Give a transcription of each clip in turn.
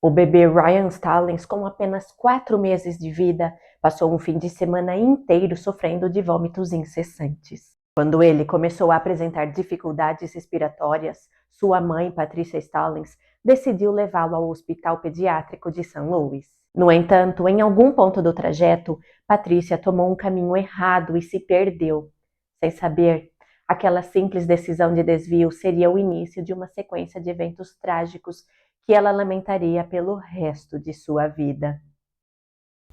O bebê Ryan Stallings, com apenas 4 meses de vida, passou um fim de semana inteiro sofrendo de vômitos incessantes. Quando ele começou a apresentar dificuldades respiratórias, sua mãe, Patricia Stallings, decidiu levá-lo ao Hospital Pediátrico de St. Louis. No entanto, em algum ponto do trajeto, Patricia tomou um caminho errado e se perdeu. Sem saber, aquela simples decisão de desvio seria o início de uma sequência de eventos trágicos que ela lamentaria pelo resto de sua vida.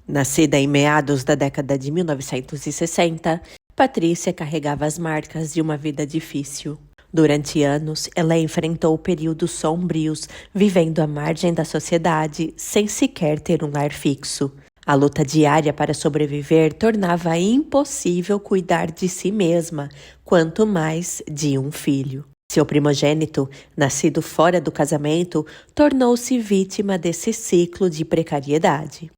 Nascida em meados da década de 1960, Patrícia carregava as marcas de uma vida difícil. Durante anos, ela enfrentou períodos sombrios, vivendo à margem da sociedade, sem sequer ter um lar fixo. A luta diária para sobreviver tornava impossível cuidar de si mesma, quanto mais de um filho. Seu primogênito, nascido fora do casamento, tornou-se vítima desse ciclo de precariedade.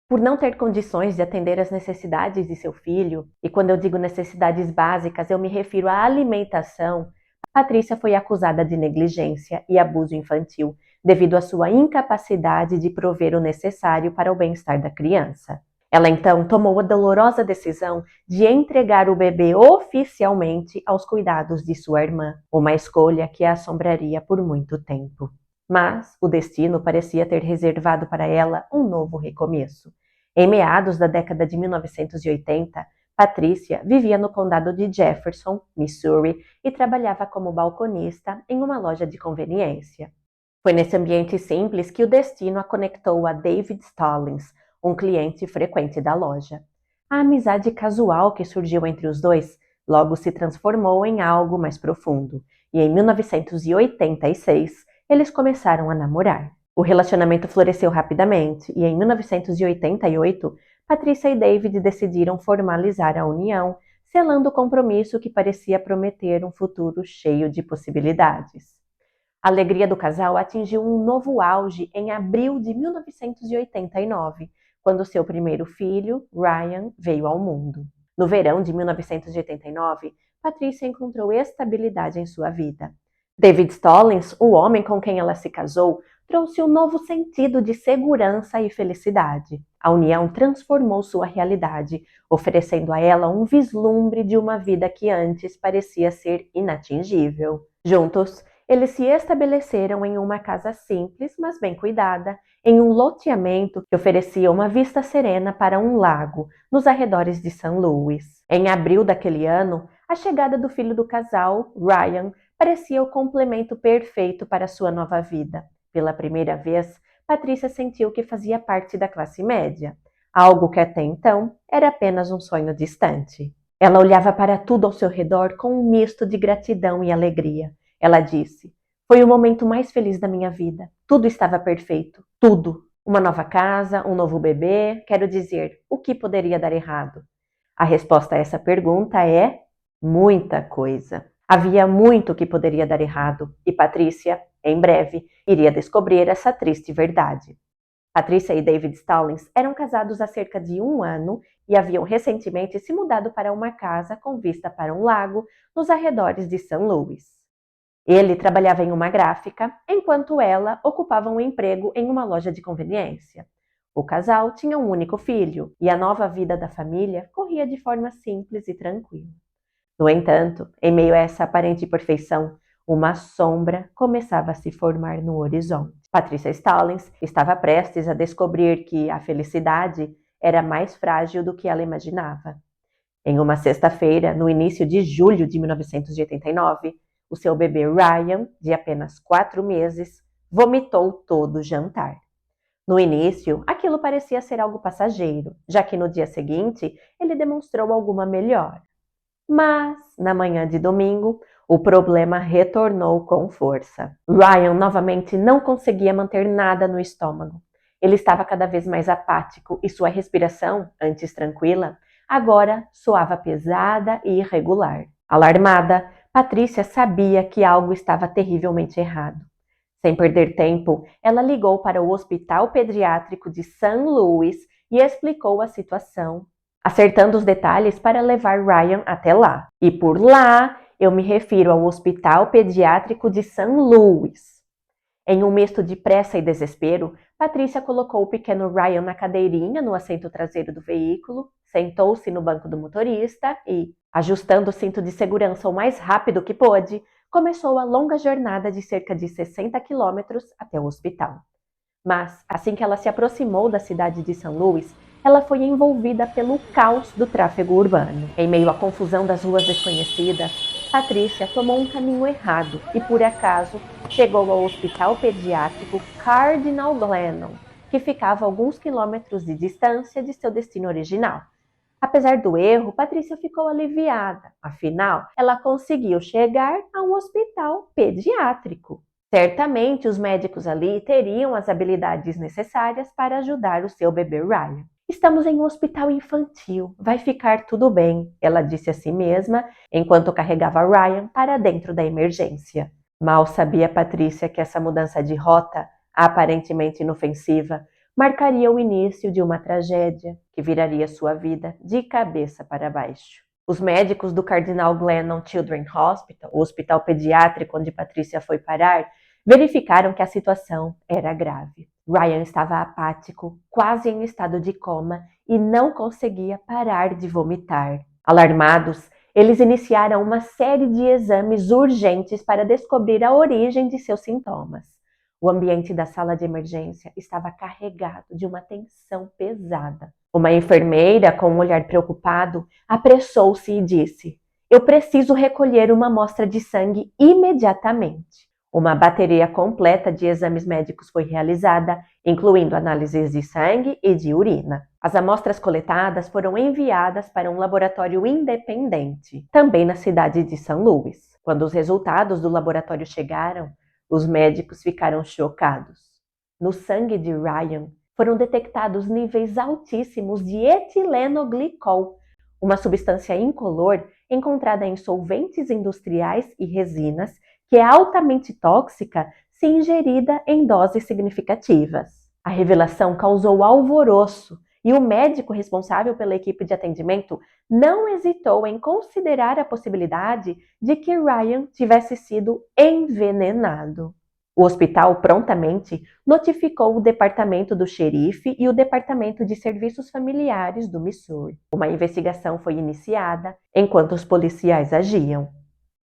Por não ter condições de atender às necessidades de seu filho, e quando eu digo necessidades básicas, eu me refiro à alimentação, Patrícia foi acusada de negligência e abuso infantil, devido à sua incapacidade de prover o necessário para o bem-estar da criança. Ela então tomou a dolorosa decisão de entregar o bebê oficialmente aos cuidados de sua irmã, uma escolha que a assombraria por muito tempo. Mas o destino parecia ter reservado para ela um novo recomeço. Em meados da década de 1980, Patrícia vivia no condado de Jefferson, Missouri, e trabalhava como balconista em uma loja de conveniência. Foi nesse ambiente simples que o destino a conectou a David Stallings, um cliente frequente da loja. A amizade casual que surgiu entre os dois logo se transformou em algo mais profundo, e em 1986 eles começaram a namorar. O relacionamento floresceu rapidamente e em 1988, Patrícia e David decidiram formalizar a união, selando o compromisso que parecia prometer um futuro cheio de possibilidades. A alegria do casal atingiu um novo auge em abril de 1989, quando seu primeiro filho, Ryan, veio ao mundo. No verão de 1989, Patrícia encontrou estabilidade em sua vida. David Stallings, o homem com quem ela se casou, trouxe um novo sentido de segurança e felicidade. A união transformou sua realidade, oferecendo a ela um vislumbre de uma vida que antes parecia ser inatingível. Juntos, eles se estabeleceram em uma casa simples, mas bem cuidada, em um loteamento que oferecia uma vista serena para um lago, nos arredores de St. Louis. Em abril daquele ano, a chegada do filho do casal, Ryan, parecia o complemento perfeito para sua nova vida. Pela primeira vez, Patrícia sentiu que fazia parte da classe média, algo que até então era apenas um sonho distante. Ela olhava para tudo ao seu redor com um misto de gratidão e alegria. Ela disse: "Foi o momento mais feliz da minha vida. Tudo estava perfeito. Tudo. Uma nova casa, um novo bebê. Quero dizer, o que poderia dar errado?" A resposta a essa pergunta é muita coisa. Havia muito que poderia dar errado e Patrícia, em breve, iria descobrir essa triste verdade. Patrícia e David Stallings eram casados há cerca de 1 ano e haviam recentemente se mudado para uma casa com vista para um lago nos arredores de St. Louis. Ele trabalhava em uma gráfica, enquanto ela ocupava um emprego em uma loja de conveniência. O casal tinha um único filho e a nova vida da família corria de forma simples e tranquila. No entanto, em meio a essa aparente perfeição, uma sombra começava a se formar no horizonte. Patricia Stallings estava prestes a descobrir que a felicidade era mais frágil do que ela imaginava. Em uma sexta-feira, no início de julho de 1989, o seu bebê Ryan, de apenas 4 meses, vomitou todo o jantar. No início, aquilo parecia ser algo passageiro, já que no dia seguinte ele demonstrou alguma melhora. Mas, na manhã de domingo, o problema retornou com força. Ryan novamente não conseguia manter nada no estômago. Ele estava cada vez mais apático e sua respiração, antes tranquila, agora soava pesada e irregular. Alarmada, Patrícia sabia que algo estava terrivelmente errado. Sem perder tempo, ela ligou para o Hospital Pediátrico de St. Louis e explicou a situação, acertando os detalhes para levar Ryan até lá. E por lá, eu me refiro ao Hospital Pediátrico de St. Louis. Em um misto de pressa e desespero, Patrícia colocou o pequeno Ryan na cadeirinha no assento traseiro do veículo, sentou-se no banco do motorista e, ajustando o cinto de segurança o mais rápido que pôde, começou a longa jornada de cerca de 60 quilômetros até o hospital. Mas, assim que ela se aproximou da cidade de São Luís, ela foi envolvida pelo caos do tráfego urbano. Em meio à confusão das ruas desconhecidas, Patrícia tomou um caminho errado e, por acaso, chegou ao hospital pediátrico Cardinal Glennon, que ficava a alguns quilômetros de distância de seu destino original. Apesar do erro, Patrícia ficou aliviada, afinal, ela conseguiu chegar a um hospital pediátrico. Certamente os médicos ali teriam as habilidades necessárias para ajudar o seu bebê Ryan. Estamos em um hospital infantil, vai ficar tudo bem, ela disse a si mesma enquanto carregava Ryan para dentro da emergência. Mal sabia Patrícia que essa mudança de rota, aparentemente inofensiva, marcaria o início de uma tragédia que viraria sua vida de cabeça para baixo. Os médicos do Cardinal Glennon Children's Hospital, o hospital pediátrico onde Patrícia foi parar, verificaram que a situação era grave. Ryan estava apático, quase em estado de coma e não conseguia parar de vomitar. Alarmados, eles iniciaram uma série de exames urgentes para descobrir a origem de seus sintomas. O ambiente da sala de emergência estava carregado de uma tensão pesada. Uma enfermeira, com um olhar preocupado, apressou-se e disse: "Eu preciso recolher uma amostra de sangue imediatamente." Uma bateria completa de exames médicos foi realizada, incluindo análises de sangue e de urina. As amostras coletadas foram enviadas para um laboratório independente, também na cidade de São Luís. Quando os resultados do laboratório chegaram, os médicos ficaram chocados. No sangue de Ryan foram detectados níveis altíssimos de etilenoglicol, uma substância incolor encontrada em solventes industriais e resinas que é altamente tóxica se ingerida em doses significativas. A revelação causou alvoroço e o médico responsável pela equipe de atendimento não hesitou em considerar a possibilidade de que Ryan tivesse sido envenenado. O hospital prontamente notificou o departamento do xerife e o departamento de serviços familiares do Missouri. Uma investigação foi iniciada enquanto os policiais agiam.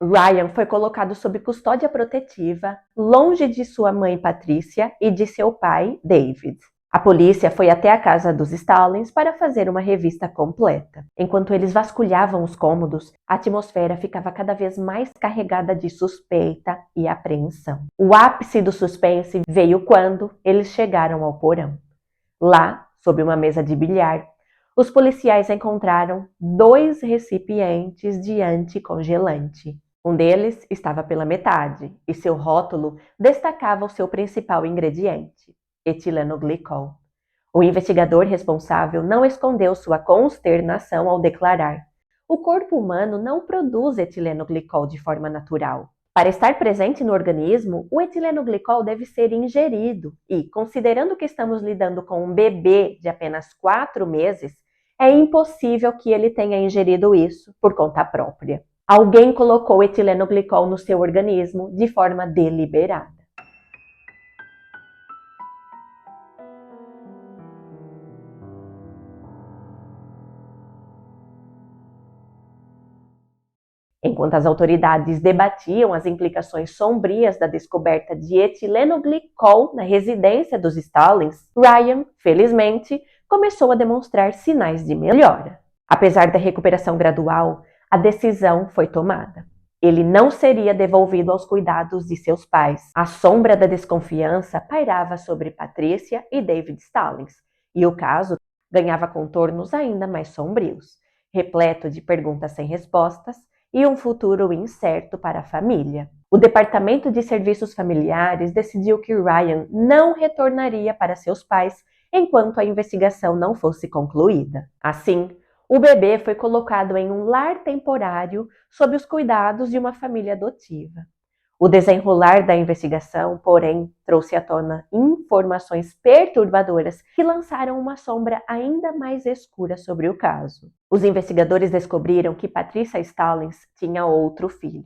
Ryan foi colocado sob custódia protetiva, longe de sua mãe Patrícia e de seu pai, David. A polícia foi até a casa dos Stallings para fazer uma revista completa. Enquanto eles vasculhavam os cômodos, a atmosfera ficava cada vez mais carregada de suspeita e apreensão. O ápice do suspense veio quando eles chegaram ao porão. Lá, sob uma mesa de bilhar, os policiais encontraram 2 recipientes de anticongelante. Um deles estava pela metade e seu rótulo destacava o seu principal ingrediente, etilenoglicol. O investigador responsável não escondeu sua consternação ao declarar: "O corpo humano não produz etilenoglicol de forma natural. Para estar presente no organismo, o etilenoglicol deve ser ingerido e, considerando que estamos lidando com um bebê de apenas 4 meses, é impossível que ele tenha ingerido isso por conta própria. Alguém colocou etilenoglicol no seu organismo de forma deliberada." Enquanto as autoridades debatiam as implicações sombrias da descoberta de etilenoglicol na residência dos Stallings, Ryan, felizmente, começou a demonstrar sinais de melhora. Apesar da recuperação gradual, a decisão foi tomada. Ele não seria devolvido aos cuidados de seus pais. A sombra da desconfiança pairava sobre Patrícia e David Stallings, e o caso ganhava contornos ainda mais sombrios, repleto de perguntas sem respostas e um futuro incerto para a família. O Departamento de Serviços Familiares decidiu que Ryan não retornaria para seus pais enquanto a investigação não fosse concluída. Assim, o bebê foi colocado em um lar temporário sob os cuidados de uma família adotiva. O desenrolar da investigação, porém, trouxe à tona informações perturbadoras que lançaram uma sombra ainda mais escura sobre o caso. Os investigadores descobriram que Patrícia Stallings tinha outro filho,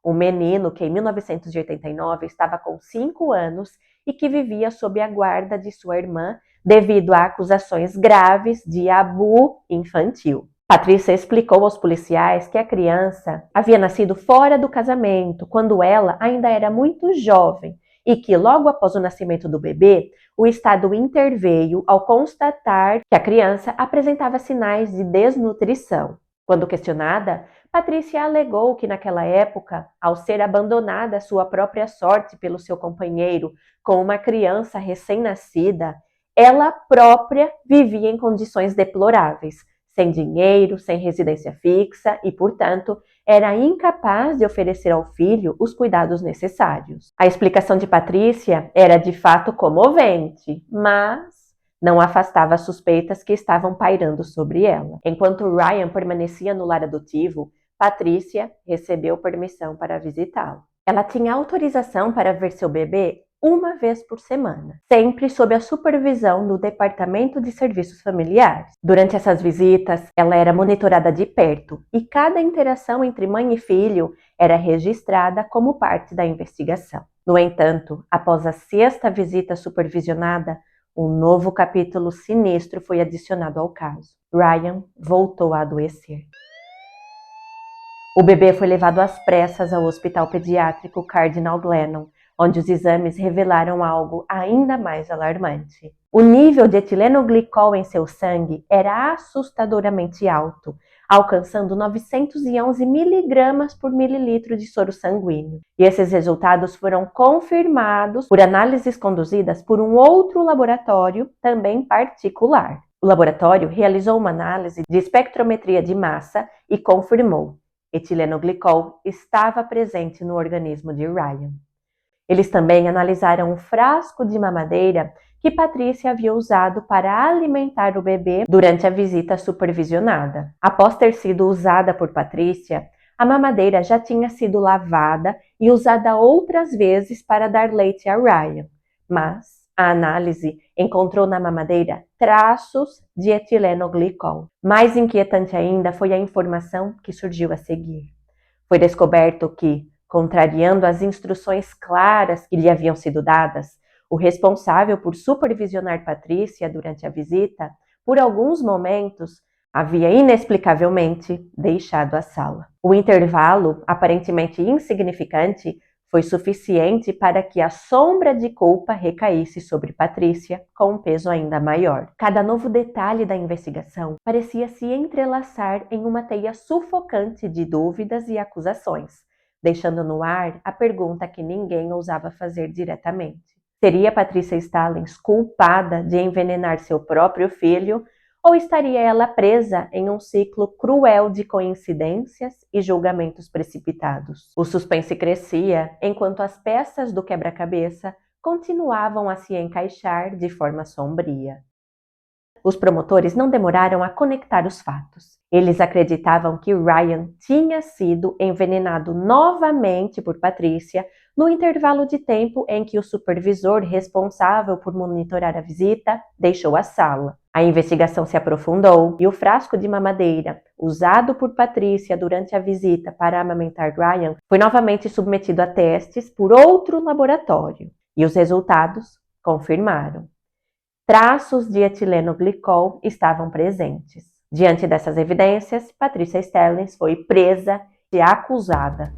um menino que em 1989 estava com 5 anos e que vivia sob a guarda de sua irmã devido a acusações graves de abuso infantil. Patrícia explicou aos policiais que a criança havia nascido fora do casamento, quando ela ainda era muito jovem, e que logo após o nascimento do bebê, o Estado interveio ao constatar que a criança apresentava sinais de desnutrição. Quando questionada, Patrícia alegou que naquela época, ao ser abandonada à sua própria sorte pelo seu companheiro com uma criança recém-nascida, ela própria vivia em condições deploráveis, sem dinheiro, sem residência fixa e, portanto, era incapaz de oferecer ao filho os cuidados necessários. A explicação de Patrícia era de fato comovente, mas não afastava as suspeitas que estavam pairando sobre ela. Enquanto Ryan permanecia no lar adotivo, Patrícia recebeu permissão para visitá-lo. Ela tinha autorização para ver seu bebê uma vez por semana, sempre sob a supervisão do Departamento de Serviços Familiares. Durante essas visitas, ela era monitorada de perto e cada interação entre mãe e filho era registrada como parte da investigação. No entanto, após a 6ª visita supervisionada, um novo capítulo sinistro foi adicionado ao caso. Ryan voltou a adoecer. O bebê foi levado às pressas ao Hospital Pediátrico Cardinal Glennon, onde os exames revelaram algo ainda mais alarmante. O nível de etilenoglicol em seu sangue era assustadoramente alto, alcançando 911 miligramas por mililitro de soro sanguíneo. E esses resultados foram confirmados por análises conduzidas por um outro laboratório, também particular. O laboratório realizou uma análise de espectrometria de massa e confirmou: etilenoglicol estava presente no organismo de Ryan. Eles também analisaram um frasco de mamadeira que Patrícia havia usado para alimentar o bebê durante a visita supervisionada. Após ter sido usada por Patrícia, a mamadeira já tinha sido lavada e usada outras vezes para dar leite a Ryan, mas a análise encontrou na mamadeira traços de etilenoglicol. Mais inquietante ainda foi a informação que surgiu a seguir. Foi descoberto que, contrariando as instruções claras que lhe haviam sido dadas, o responsável por supervisionar Patrícia durante a visita, por alguns momentos, havia inexplicavelmente deixado a sala. O intervalo, aparentemente insignificante, foi suficiente para que a sombra de culpa recaísse sobre Patrícia com um peso ainda maior. Cada novo detalhe da investigação parecia se entrelaçar em uma teia sufocante de dúvidas e acusações, deixando no ar a pergunta que ninguém ousava fazer diretamente. Seria Patrícia Stallings culpada de envenenar seu próprio filho, ou estaria ela presa em um ciclo cruel de coincidências e julgamentos precipitados? O suspense crescia enquanto as peças do quebra-cabeça continuavam a se encaixar de forma sombria. Os promotores não demoraram a conectar os fatos. Eles acreditavam que Ryan tinha sido envenenado novamente por Patrícia no intervalo de tempo em que o supervisor responsável por monitorar a visita deixou a sala. A investigação se aprofundou e o frasco de mamadeira usado por Patrícia durante a visita para amamentar Ryan foi novamente submetido a testes por outro laboratório e os resultados confirmaram. Traços de etilenoglicol estavam presentes. Diante dessas evidências, Patrícia Stallings foi presa e acusada.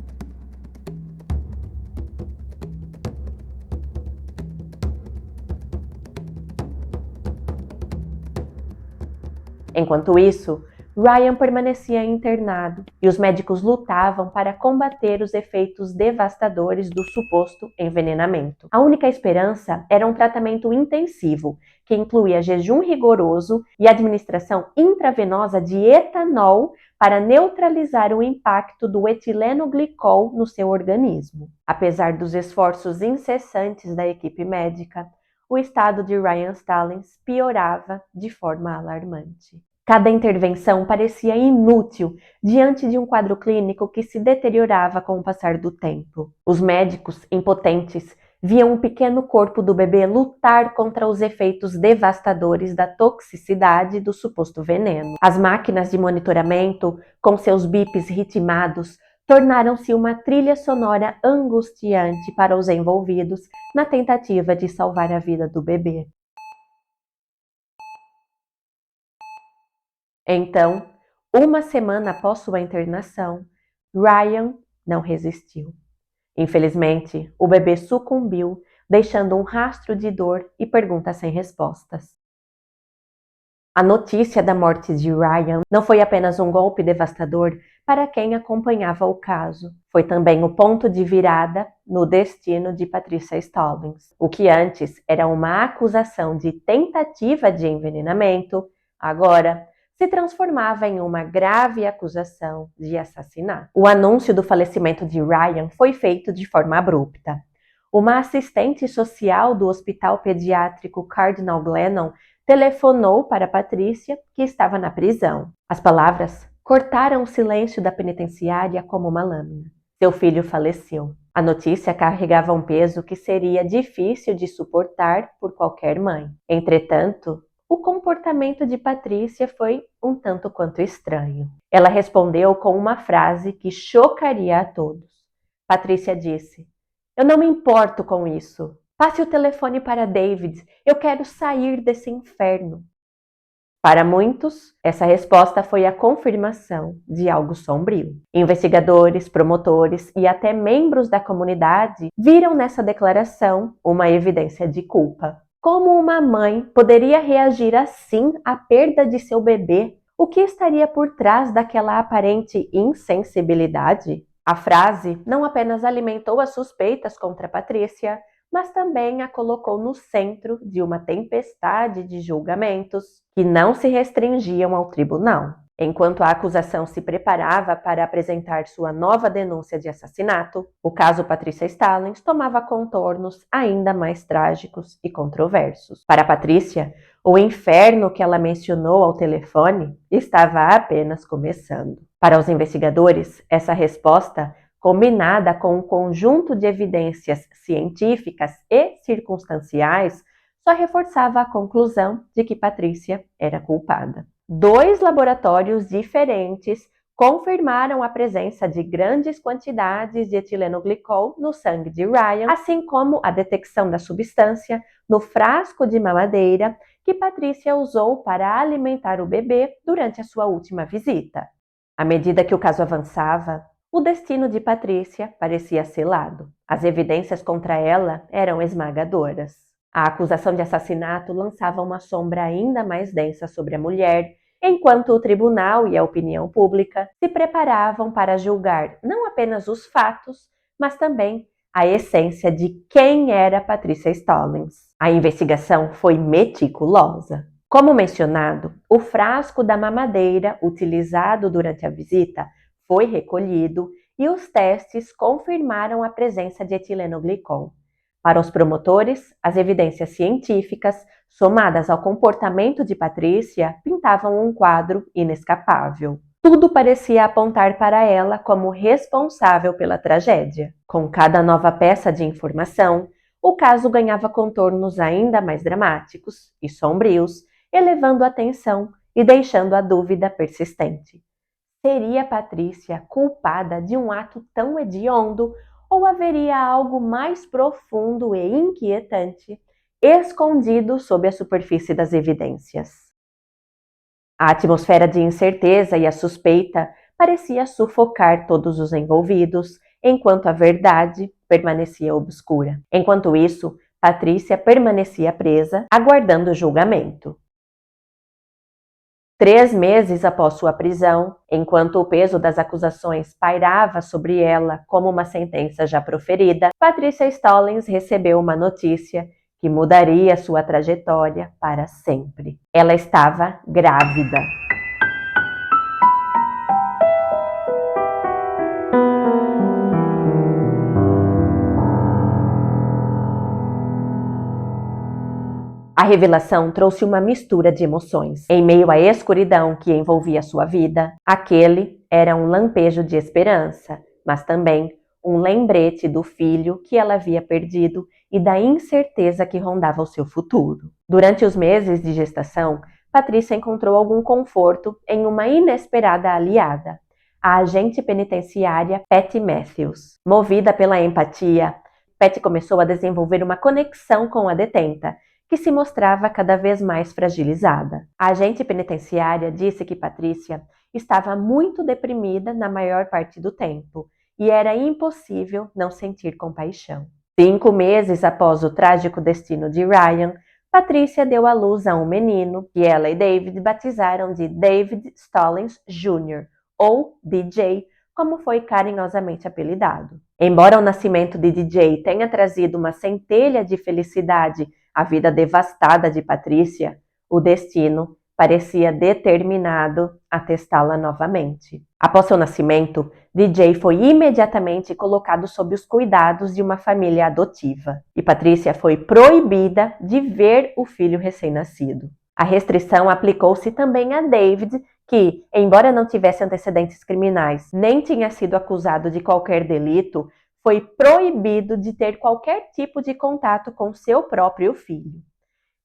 Enquanto isso, Ryan permanecia internado e os médicos lutavam para combater os efeitos devastadores do suposto envenenamento. A única esperança era um tratamento intensivo, que incluía jejum rigoroso e administração intravenosa de etanol para neutralizar o impacto do etilenoglicol no seu organismo. Apesar dos esforços incessantes da equipe médica, o estado de Ryan Stallings piorava de forma alarmante. Cada intervenção parecia inútil diante de um quadro clínico que se deteriorava com o passar do tempo. Os médicos, impotentes, viam o pequeno corpo do bebê lutar contra os efeitos devastadores da toxicidade do suposto veneno. As máquinas de monitoramento, com seus bips ritmados, tornaram-se uma trilha sonora angustiante para os envolvidos na tentativa de salvar a vida do bebê. Então, uma semana após sua internação, Ryan não resistiu. Infelizmente, o bebê sucumbiu, deixando um rastro de dor e perguntas sem respostas. A notícia da morte de Ryan não foi apenas um golpe devastador para quem acompanhava o caso, foi também o ponto de virada no destino de Patricia Stallings. O que antes era uma acusação de tentativa de envenenamento, agora se transformava em uma grave acusação de assassinato. O anúncio do falecimento de Ryan foi feito de forma abrupta. Uma assistente social do Hospital Pediátrico Cardinal Glennon telefonou para Patricia, que estava na prisão. As palavras cortaram o silêncio da penitenciária como uma lâmina. Seu filho faleceu. A notícia carregava um peso que seria difícil de suportar por qualquer mãe. Entretanto, o comportamento de Patricia foi um tanto quanto estranho. Ela respondeu com uma frase que chocaria a todos. Patricia disse: "Eu não me importo com isso. Passe o telefone para David. Eu quero sair desse inferno." Para muitos, essa resposta foi a confirmação de algo sombrio. Investigadores, promotores e até membros da comunidade viram nessa declaração uma evidência de culpa. Como uma mãe poderia reagir assim à perda de seu bebê? O que estaria por trás daquela aparente insensibilidade? A frase não apenas alimentou as suspeitas contra Patricia, mas também a colocou no centro de uma tempestade de julgamentos que não se restringiam ao tribunal. Enquanto a acusação se preparava para apresentar sua nova denúncia de assassinato, o caso Patricia Stallings tomava contornos ainda mais trágicos e controversos. Para Patricia, o inferno que ela mencionou ao telefone estava apenas começando. Para os investigadores, essa resposta, combinada com um conjunto de evidências científicas e circunstanciais, só reforçava a conclusão de que Patricia era culpada. 2 laboratórios diferentes confirmaram a presença de grandes quantidades de etilenoglicol no sangue de Ryan, assim como a detecção da substância no frasco de mamadeira que Patricia usou para alimentar o bebê durante a sua última visita. À medida que o caso avançava, o destino de Patricia parecia selado. As evidências contra ela eram esmagadoras. A acusação de assassinato lançava uma sombra ainda mais densa sobre a mulher, enquanto o tribunal e a opinião pública se preparavam para julgar não apenas os fatos, mas também a essência de quem era Patricia Stallings. A investigação foi meticulosa. Como mencionado, o frasco da mamadeira utilizado durante a visita foi recolhido e os testes confirmaram a presença de etilenoglicol. Para os promotores, as evidências científicas, somadas ao comportamento de Patricia, pintavam um quadro inescapável. Tudo parecia apontar para ela como responsável pela tragédia. Com cada nova peça de informação, o caso ganhava contornos ainda mais dramáticos e sombrios, elevando a tensão e deixando a dúvida persistente. Seria Patricia culpada de um ato tão hediondo ou haveria algo mais profundo e inquietante escondido sob a superfície das evidências? A atmosfera de incerteza e a suspeita parecia sufocar todos os envolvidos, enquanto a verdade permanecia obscura. Enquanto isso, Patricia permanecia presa, aguardando o julgamento. 3 meses após sua prisão, enquanto o peso das acusações pairava sobre ela como uma sentença já proferida, Patricia Stallings recebeu uma notícia que mudaria sua trajetória para sempre. Ela estava grávida. A revelação trouxe uma mistura de emoções. Em meio à escuridão que envolvia sua vida, aquele era um lampejo de esperança, mas também um lembrete do filho que ela havia perdido e da incerteza que rondava o seu futuro. Durante os meses de gestação, Patricia encontrou algum conforto em uma inesperada aliada, a agente penitenciária Patty Matthews. Movida pela empatia, Patty começou a desenvolver uma conexão com a detenta, que se mostrava cada vez mais fragilizada. A agente penitenciária disse que Patrícia estava muito deprimida na maior parte do tempo e era impossível não sentir compaixão. 5 meses após o trágico destino de Ryan, Patrícia deu à luz a um menino que ela e David batizaram de David Stallings Jr., ou DJ, como foi carinhosamente apelidado. Embora o nascimento de DJ tenha trazido uma centelha de felicidade à vida devastada de Patrícia, o destino parecia determinado a testá-la novamente. Após seu nascimento, DJ foi imediatamente colocado sob os cuidados de uma família adotiva, e Patrícia foi proibida de ver o filho recém-nascido. A restrição aplicou-se também a David, que, embora não tivesse antecedentes criminais, nem tinha sido acusado de qualquer delito, foi proibido de ter qualquer tipo de contato com seu próprio filho.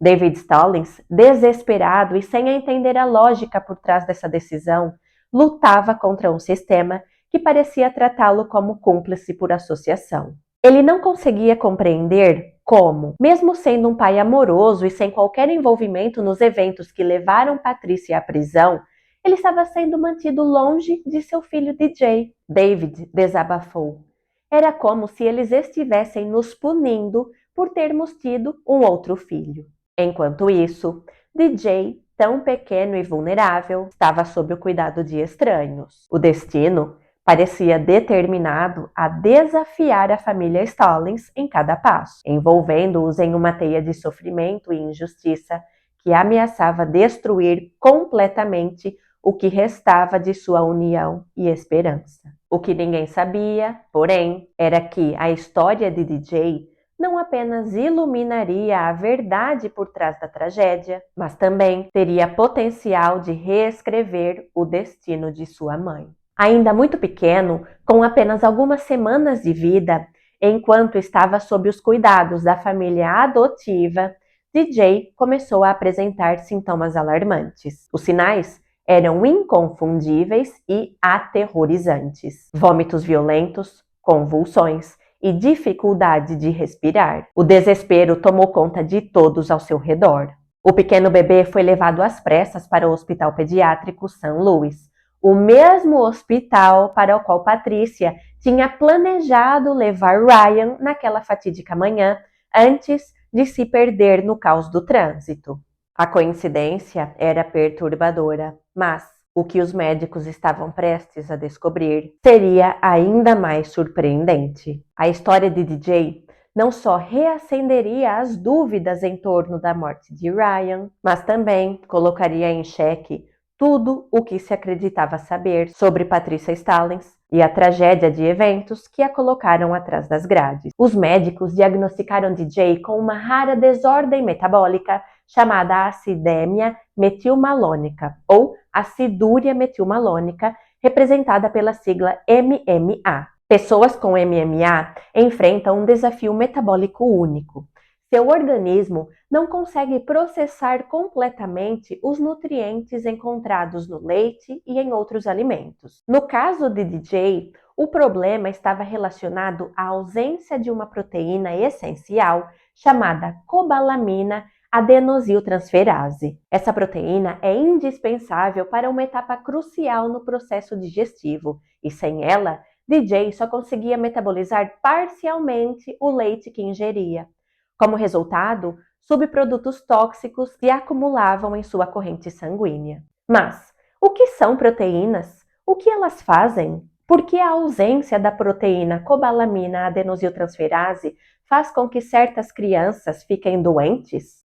David Stallings, desesperado e sem entender a lógica por trás dessa decisão, lutava contra um sistema que parecia tratá-lo como cúmplice por associação. Ele não conseguia compreender como, mesmo sendo um pai amoroso e sem qualquer envolvimento nos eventos que levaram Patrícia à prisão, ele estava sendo mantido longe de seu filho DJ. David desabafou. Era como se eles estivessem nos punindo por termos tido um outro filho. Enquanto isso, DJ, tão pequeno e vulnerável, estava sob o cuidado de estranhos. O destino parecia determinado a desafiar a família Stallings em cada passo, envolvendo-os em uma teia de sofrimento e injustiça que ameaçava destruir completamente o que restava de sua união e esperança. O que ninguém sabia, porém, era que a história de DJ não apenas iluminaria a verdade por trás da tragédia, mas também teria potencial de reescrever o destino de sua mãe. Ainda muito pequeno, com apenas algumas semanas de vida, enquanto estava sob os cuidados da família adotiva, DJ começou a apresentar sintomas alarmantes. Os sinais eram inconfundíveis e aterrorizantes. Vômitos violentos, convulsões e dificuldade de respirar. O desespero tomou conta de todos ao seu redor. O pequeno bebê foi levado às pressas para o Hospital Pediátrico St. Louis, o mesmo hospital para o qual Patrícia tinha planejado levar Ryan naquela fatídica manhã, antes de se perder no caos do trânsito. A coincidência era perturbadora, mas o que os médicos estavam prestes a descobrir seria ainda mais surpreendente. A história de DJ não só reacenderia as dúvidas em torno da morte de Ryan, mas também colocaria em xeque tudo o que se acreditava saber sobre Patrícia Stallings e a tragédia de eventos que a colocaram atrás das grades. Os médicos diagnosticaram DJ com uma rara desordem metabólica chamada acidemia metilmalônica ou acidúria metilmalônica, representada pela sigla MMA. Pessoas com MMA enfrentam um desafio metabólico único. Seu organismo não consegue processar completamente os nutrientes encontrados no leite e em outros alimentos. No caso de DJ, o problema estava relacionado à ausência de uma proteína essencial chamada cobalamina adenosiltransferase. Essa proteína é indispensável para uma etapa crucial no processo digestivo e sem ela, DJ só conseguia metabolizar parcialmente o leite que ingeria. Como resultado, subprodutos tóxicos se acumulavam em sua corrente sanguínea. Mas, o que são proteínas? O que elas fazem? Por que a ausência da proteína cobalamina adenosiltransferase faz com que certas crianças fiquem doentes?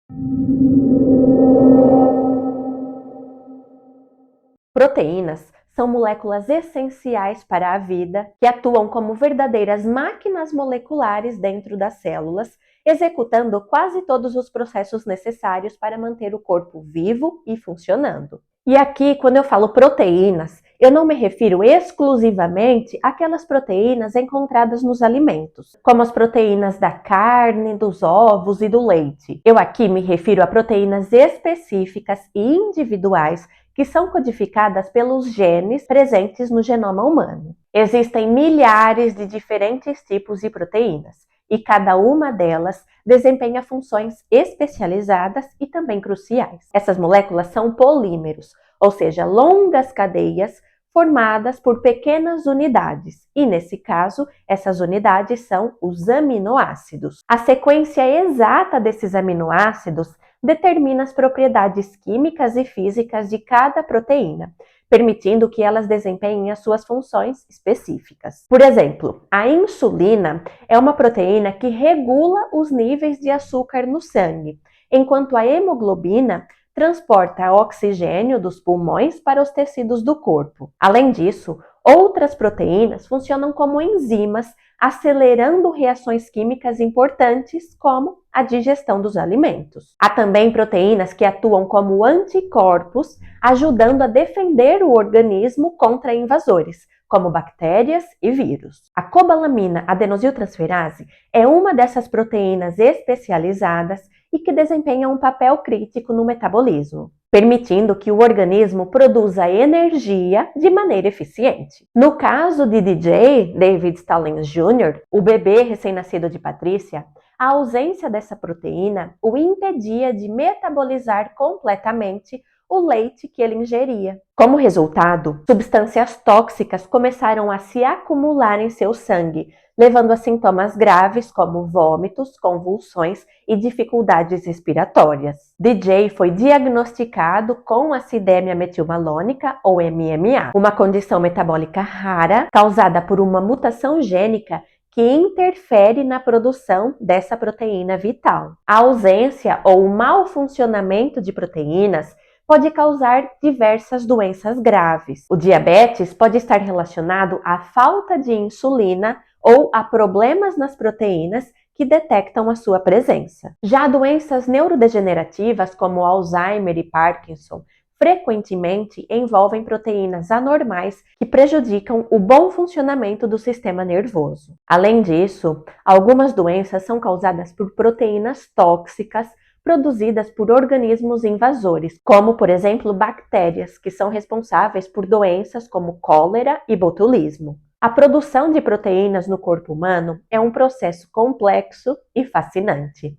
Proteínas são moléculas essenciais para a vida que atuam como verdadeiras máquinas moleculares dentro das células, executando quase todos os processos necessários para manter o corpo vivo e funcionando. E aqui, quando eu falo proteínas, eu não me refiro exclusivamente àquelas proteínas encontradas nos alimentos, como as proteínas da carne, dos ovos e do leite. Eu aqui me refiro a proteínas específicas e individuais que são codificadas pelos genes presentes no genoma humano. Existem milhares de diferentes tipos de proteínas, e cada uma delas desempenha funções especializadas e também cruciais. Essas moléculas são polímeros, ou seja, longas cadeias formadas por pequenas unidades, e nesse caso, essas unidades são os aminoácidos. A sequência exata desses aminoácidos determina as propriedades químicas e físicas de cada proteína, permitindo que elas desempenhem as suas funções específicas. Por exemplo, a insulina é uma proteína que regula os níveis de açúcar no sangue, enquanto a hemoglobina transporta oxigênio dos pulmões para os tecidos do corpo. Além disso, outras proteínas funcionam como enzimas, acelerando reações químicas importantes, como a digestão dos alimentos. Há também proteínas que atuam como anticorpos, ajudando a defender o organismo contra invasores, como bactérias e vírus. A cobalamina adenosiltransferase é uma dessas proteínas especializadas e que desempenha um papel crítico no metabolismo, permitindo que o organismo produza energia de maneira eficiente. No caso de DJ, David Stallings Jr., o bebê recém-nascido de Patrícia, a ausência dessa proteína o impedia de metabolizar completamente o leite que ele ingeria. Como resultado, substâncias tóxicas começaram a se acumular em seu sangue, levando a sintomas graves como vômitos, convulsões e dificuldades respiratórias. DJ foi diagnosticado com acidemia metilmalônica, ou MMA, uma condição metabólica rara causada por uma mutação gênica que interfere na produção dessa proteína vital. A ausência ou o mau funcionamento de proteínas pode causar diversas doenças graves. O diabetes pode estar relacionado à falta de insulina ou a problemas nas proteínas que detectam a sua presença. Já doenças neurodegenerativas como Alzheimer e Parkinson frequentemente envolvem proteínas anormais que prejudicam o bom funcionamento do sistema nervoso. Além disso, algumas doenças são causadas por proteínas tóxicas produzidas por organismos invasores, como, por exemplo, bactérias, que são responsáveis por doenças como cólera e botulismo. A produção de proteínas no corpo humano é um processo complexo e fascinante.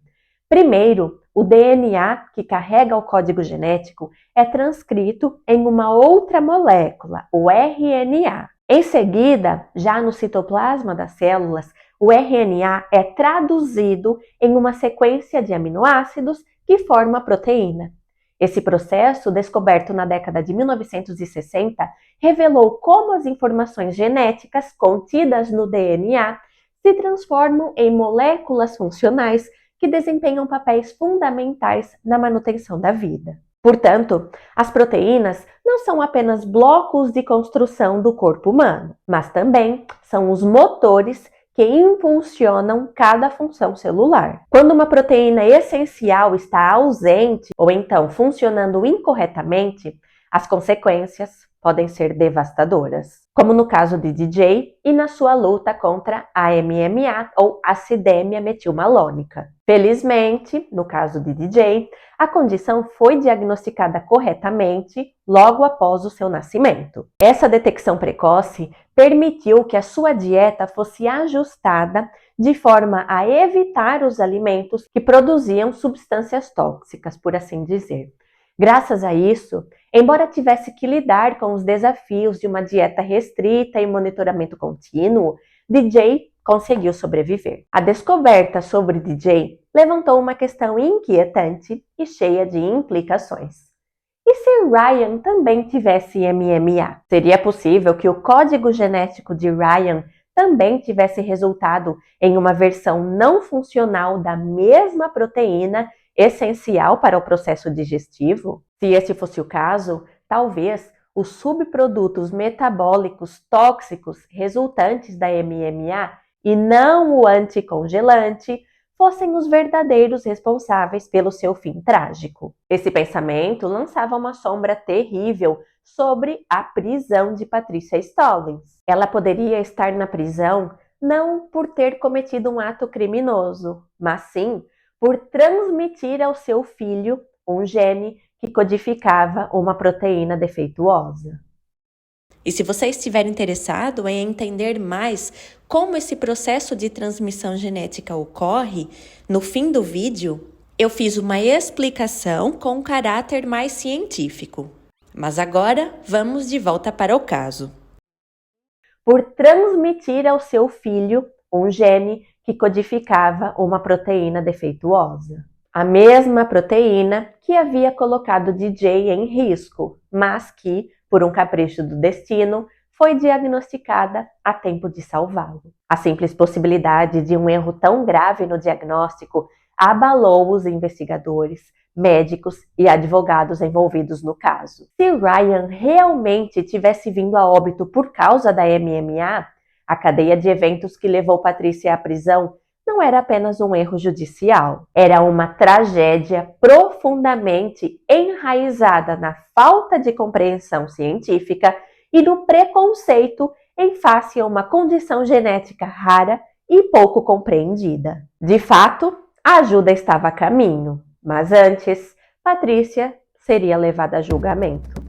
Primeiro, o DNA, que carrega o código genético, é transcrito em uma outra molécula, o RNA. Em seguida, já no citoplasma das células, o RNA é traduzido em uma sequência de aminoácidos que forma a proteína. Esse processo, descoberto na década de 1960, revelou como as informações genéticas contidas no DNA se transformam em moléculas funcionais que desempenham papéis fundamentais na manutenção da vida. Portanto, as proteínas não são apenas blocos de construção do corpo humano, mas também são os motores que impulsionam cada função celular. Quando uma proteína essencial está ausente ou então funcionando incorretamente, as consequências podem ser devastadoras, como no caso de DJ e na sua luta contra a MMA, ou acidemia metilmalônica. Felizmente, no caso de DJ, a condição foi diagnosticada corretamente logo após o seu nascimento. Essa detecção precoce permitiu que a sua dieta fosse ajustada de forma a evitar os alimentos que produziam substâncias tóxicas, por assim dizer. Graças a isso, embora tivesse que lidar com os desafios de uma dieta restrita e monitoramento contínuo, DJ conseguiu sobreviver. A descoberta sobre DJ levantou uma questão inquietante e cheia de implicações. E se Ryan também tivesse MMA? Seria possível que o código genético de Ryan também tivesse resultado em uma versão não funcional da mesma proteína essencial para o processo digestivo? Se esse fosse o caso, talvez os subprodutos metabólicos tóxicos resultantes da MMA e não o anticongelante fossem os verdadeiros responsáveis pelo seu fim trágico. Esse pensamento lançava uma sombra terrível sobre a prisão de Patricia Stallings. Ela poderia estar na prisão não por ter cometido um ato criminoso, mas sim por transmitir ao seu filho um gene que codificava uma proteína defeituosa. E se você estiver interessado em entender mais como esse processo de transmissão genética ocorre, no fim do vídeo, eu fiz uma explicação com um caráter mais científico. Mas agora, vamos de volta para o caso. Por transmitir ao seu filho um gene que codificava uma proteína defeituosa. A mesma proteína que havia colocado DJ em risco, mas que, por um capricho do destino, foi diagnosticada a tempo de salvá-lo. A simples possibilidade de um erro tão grave no diagnóstico abalou os investigadores, médicos e advogados envolvidos no caso. Se Ryan realmente tivesse vindo a óbito por causa da MMA, a cadeia de eventos que levou Patrícia à prisão não era apenas um erro judicial, era uma tragédia profundamente enraizada na falta de compreensão científica e no preconceito em face a uma condição genética rara e pouco compreendida. De fato, a ajuda estava a caminho, mas antes, Patrícia seria levada a julgamento.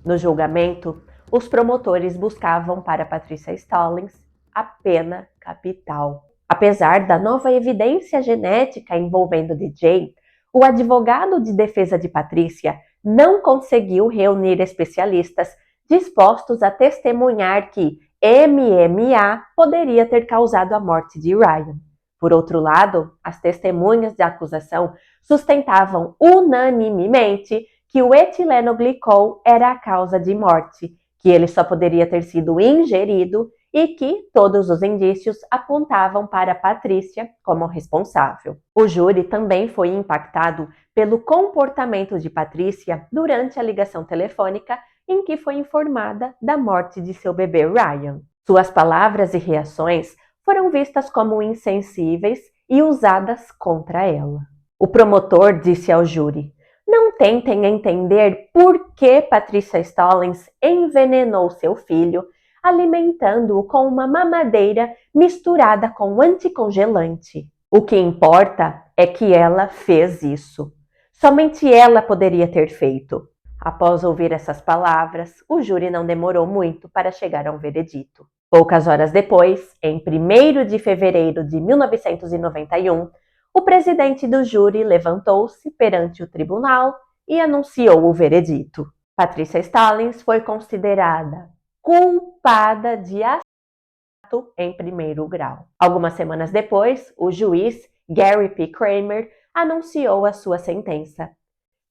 No julgamento, os promotores buscavam para Patrícia Stallings a pena capital. Apesar da nova evidência genética envolvendo DJ, o advogado de defesa de Patrícia não conseguiu reunir especialistas dispostos a testemunhar que MMA poderia ter causado a morte de Ryan. Por outro lado, as testemunhas de acusação sustentavam unanimemente que o etilenoglicol era a causa de morte, que ele só poderia ter sido ingerido e que todos os indícios apontavam para Patrícia como responsável. O júri também foi impactado pelo comportamento de Patrícia durante a ligação telefônica em que foi informada da morte de seu bebê Ryan. Suas palavras e reações foram vistas como insensíveis e usadas contra ela. O promotor disse ao júri: "Não tentem entender por que Patrícia Stallings envenenou seu filho, alimentando-o com uma mamadeira misturada com anticongelante. O que importa é que ela fez isso. Somente ela poderia ter feito." Após ouvir essas palavras, o júri não demorou muito para chegar a um veredito. Poucas horas depois, em 1º de fevereiro de 1991, o presidente do júri levantou-se perante o tribunal e anunciou o veredito. Patrícia Stallings foi considerada culpada de assassinato em 1º grau. Algumas semanas depois, o juiz Gary P. Kramer anunciou a sua sentença.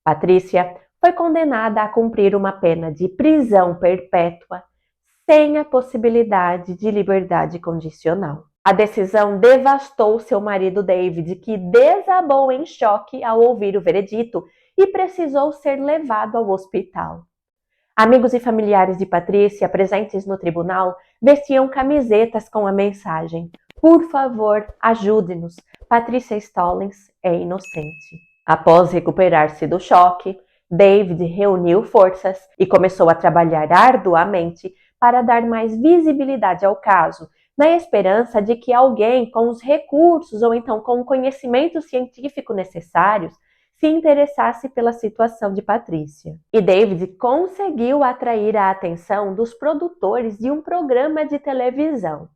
Patrícia foi condenada a cumprir uma pena de prisão perpétua sem a possibilidade de liberdade condicional. A decisão devastou seu marido David, que desabou em choque ao ouvir o veredito e precisou ser levado ao hospital. Amigos e familiares de Patrícia, presentes no tribunal, vestiam camisetas com a mensagem: "Por favor, ajude-nos. Patrícia Stallings é inocente." Após recuperar-se do choque, David reuniu forças e começou a trabalhar arduamente para dar mais visibilidade ao caso, na esperança de que alguém com os recursos ou então com o conhecimento científico necessários se interessasse pela situação de Patrícia. E David conseguiu atrair a atenção dos produtores de um programa de televisão.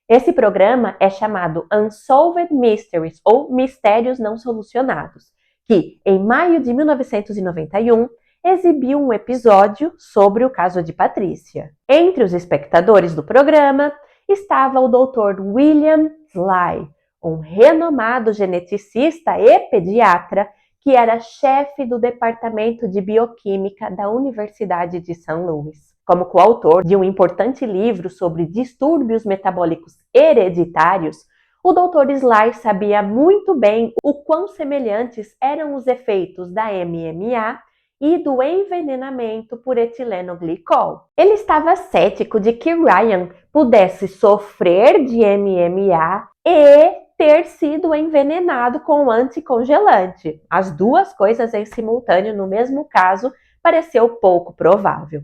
Esse programa é chamado Unsolved Mysteries, ou Mistérios Não Solucionados, que, em maio de 1991, exibiu um episódio sobre o caso de Patrícia. Entre os espectadores do programa estava o Dr. William Sly, um renomado geneticista e pediatra que era chefe do Departamento de Bioquímica da Universidade de St. Louis. Como coautor de um importante livro sobre distúrbios metabólicos hereditários, o Dr. Sly sabia muito bem o quão semelhantes eram os efeitos da MMA e do envenenamento por etilenoglicol. Ele estava cético de que Ryan pudesse sofrer de MMA e ter sido envenenado com anticongelante. As duas coisas em simultâneo no mesmo caso pareceu pouco provável.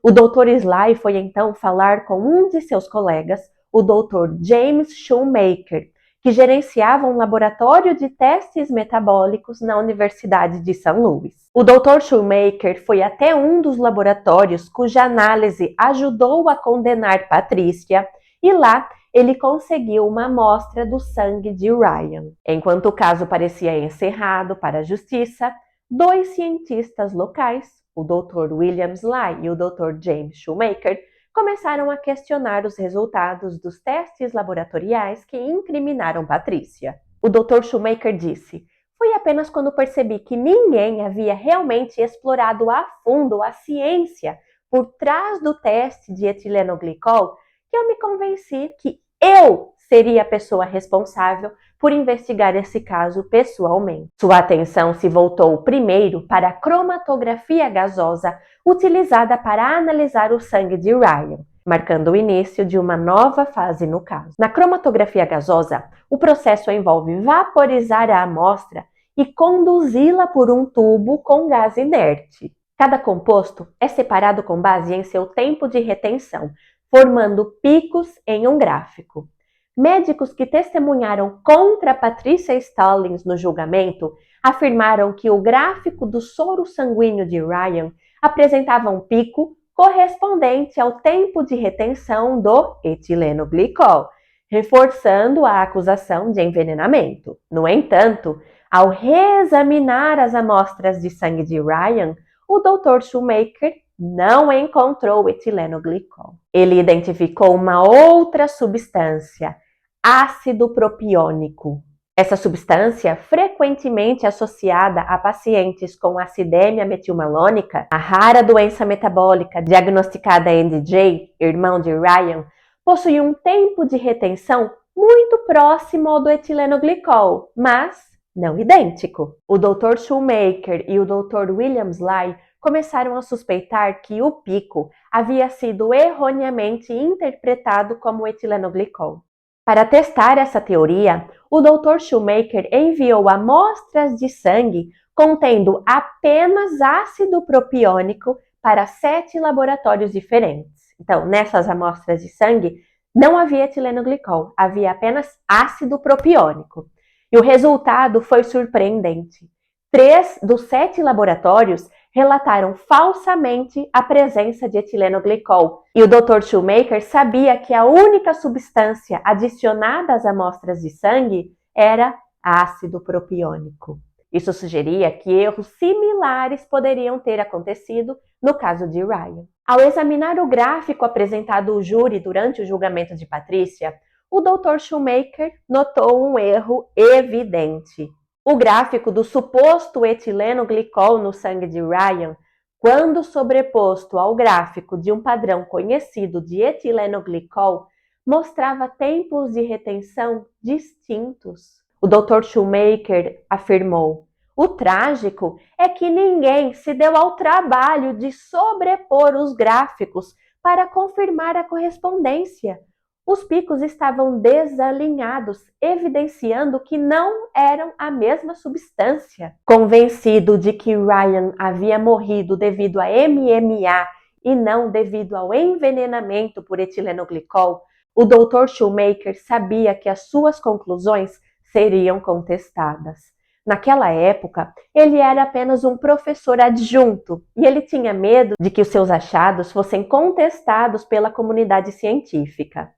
O Dr. Sly foi então falar com um de seus colegas, o Dr. James Shoemaker, que gerenciava um laboratório de testes metabólicos na Universidade de St. Louis. O Dr. Shoemaker foi até um dos laboratórios cuja análise ajudou a condenar Patrícia e lá ele conseguiu uma amostra do sangue de Ryan. Enquanto o caso parecia encerrado para a justiça, dois cientistas locais, o Dr. William Sly e o Dr. James Shoemaker, começaram a questionar os resultados dos testes laboratoriais que incriminaram Patrícia. O Dr. Shoemaker disse: "Foi apenas quando percebi que ninguém havia realmente explorado a fundo a ciência por trás do teste de etilenoglicol que eu me convenci que eu seria a pessoa responsável por investigar esse caso pessoalmente." Sua atenção se voltou primeiro para a cromatografia gasosa utilizada para analisar o sangue de Ryan, marcando o início de uma nova fase no caso. Na cromatografia gasosa, o processo envolve vaporizar a amostra e conduzi-la por um tubo com gás inerte. Cada composto é separado com base em seu tempo de retenção, formando picos em um gráfico. Médicos que testemunharam contra Patrícia Stallings no julgamento afirmaram que o gráfico do soro sanguíneo de Ryan apresentava um pico correspondente ao tempo de retenção do etilenoglicol, reforçando a acusação de envenenamento. No entanto, ao reexaminar as amostras de sangue de Ryan, o Dr. Shoemaker não encontrou etilenoglicol. Ele identificou uma outra substância, ácido propiônico. Essa substância, frequentemente associada a pacientes com acidemia metilmalônica, a rara doença metabólica diagnosticada em DJ, irmão de Ryan, possui um tempo de retenção muito próximo ao do etilenoglicol, mas não idêntico. O Dr. Shoemaker e o Dr. William Sly começaram a suspeitar que o pico havia sido erroneamente interpretado como etilenoglicol. Para testar essa teoria, o Dr. Shoemaker enviou amostras de sangue contendo apenas ácido propiônico para 7 laboratórios diferentes. Então, nessas amostras de sangue, não havia etilenoglicol, havia apenas ácido propiônico. E o resultado foi surpreendente. 3 dos 7 laboratórios relataram falsamente a presença de etilenoglicol. E o Dr. Shoemaker sabia que a única substância adicionada às amostras de sangue era ácido propiônico. Isso sugeria que erros similares poderiam ter acontecido no caso de Ryan. Ao examinar o gráfico apresentado ao júri durante o julgamento de Patrícia, o Dr. Shoemaker notou um erro evidente. O gráfico do suposto etilenoglicol no sangue de Ryan, quando sobreposto ao gráfico de um padrão conhecido de etilenoglicol, mostrava tempos de retenção distintos. O Dr. Shoemaker afirmou: "O trágico é que ninguém se deu ao trabalho de sobrepor os gráficos para confirmar a correspondência. Os picos estavam desalinhados, evidenciando que não eram a mesma substância." Convencido de que Ryan havia morrido devido a MMA e não devido ao envenenamento por etilenoglicol, o Dr. Shoemaker sabia que as suas conclusões seriam contestadas. Naquela época, ele era apenas um professor adjunto e ele tinha medo de que os seus achados fossem contestados pela comunidade científica.